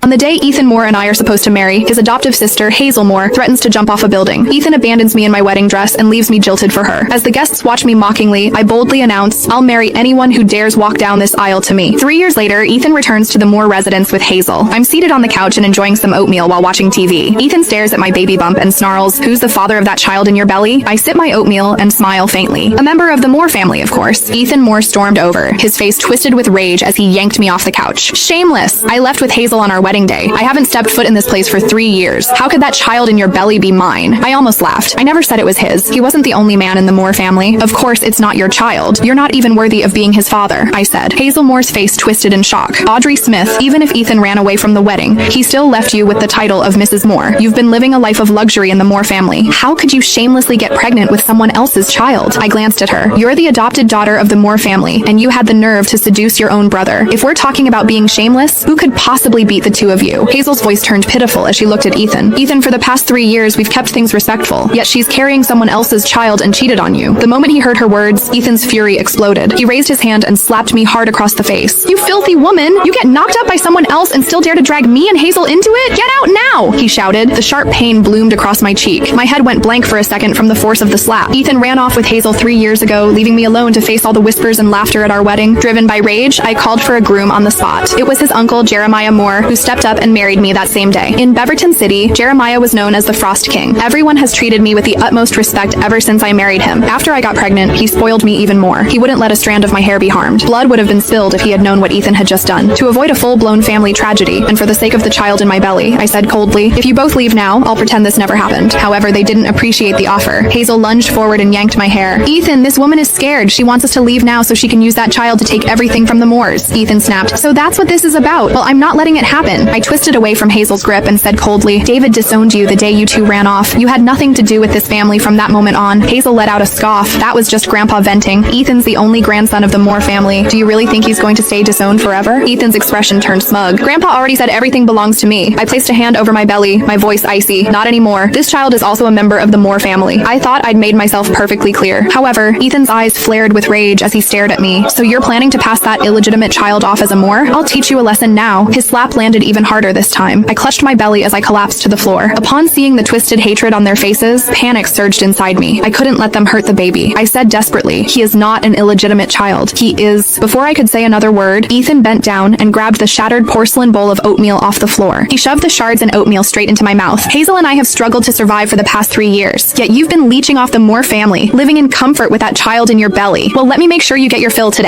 On the day Ethan Moore and I are supposed to marry, his adoptive sister, Hazel Moore, threatens to jump off a building. Ethan abandons me in my wedding dress and leaves me jilted for her. As the guests watch me mockingly, I boldly announce, "I'll marry anyone who dares walk down this aisle to me." 3 years later, Ethan returns to the Moore residence with Hazel. I'm seated on the couch and enjoying some oatmeal while watching TV. Ethan stares at my baby bump and snarls, "Who's the father of that child in your belly?" I sip my oatmeal and smile faintly. A member of the Moore family, of course. Ethan Moore stormed over, his face twisted with rage as he yanked me off the couch. Shameless! I left with Hazel on our wedding day. I haven't stepped foot in this place for 3 years. How could that child in your belly be mine? I almost laughed. I never said it was his. He wasn't the only man in the Moore family. Of course, it's not your child. You're not even worthy of being his father, I said. Hazel Moore's face twisted in shock. Audrey Smith, even if Ethan ran away from the wedding, he still left you with the title of Mrs. Moore. You've been living a life of luxury in the Moore family. How could you shamelessly get pregnant with someone else's child? I glanced at her. You're the adopted daughter of the Moore family, and you had the nerve to seduce your own brother. If we're talking about being shameless, who could possibly beat the two of you? Hazel's voice turned pitiful as she looked at Ethan. Ethan, for the past 3 years, we've kept things respectful, yet she's carrying someone else's child and cheated on you. The moment he heard her words, Ethan's fury exploded. He raised his hand and slapped me hard across the face. "You filthy woman! You get knocked up by someone else and still dare to drag me and Hazel into it? Get out now!" he shouted. The sharp pain bloomed across my cheek. My head went blank for a second from the force of the slap. Ethan ran off with Hazel 3 years ago, leaving me alone to face all the whispers and laughter at our wedding. Driven by rage, I called for a groom on the spot. It was his uncle, Jeremiah Moore, who stepped up and married me that same day. In Beaverton City, Jeremiah was known as the Frost King. Everyone has treated me with the utmost respect ever since I married him. After I got pregnant, he spoiled me even more. He wouldn't let a strand of my hair be harmed. Blood would have been spilled if he had known what Ethan had just done. To avoid a full-blown family tragedy, and for the sake of the child in my belly, I said coldly, "If you both leave now, I'll pretend this never happened." However, they didn't appreciate the offer. Hazel lunged forward and yanked my hair. "Ethan, this woman is scared. She wants us to leave now so she can use that child to take everything from the Moores." Ethan snapped. "So that's what this is about? Well, I'm not letting it happen." I twisted away from Hazel's grip and said coldly, "David disowned you the day you two ran off. You had nothing to do with this family from that moment on." Hazel let out a scoff. "That was just Grandpa venting. Ethan's the only grandson of the Moore family. Do you really think he's going to stay disowned forever?" Ethan's expression turned smug. "Grandpa already said everything belongs to me." I placed a hand over my belly, my voice icy. "Not anymore. This child is also a member of the Moore family." I thought I'd made myself perfectly clear. However, Ethan's eyes flared with rage as he stared at me. "So you're planning to pass that illegitimate child off as a Moore? I'll teach you a lesson now." His slap landed even harder this time. I clutched my belly as I collapsed to the floor. Upon seeing the twisted hatred on their faces, panic surged inside me. I couldn't let them hurt the baby. I said desperately, "He is not an illegitimate child. He is..." Before I could say another word, Ethan bent down and grabbed the shattered porcelain bowl of oatmeal off the floor. He shoved the shards and oatmeal straight into my mouth. "Hazel and I have struggled to survive for the past 3 years, yet you've been leeching off the Moore family, living in comfort with that child in your belly. Well, let me make sure you get your fill today."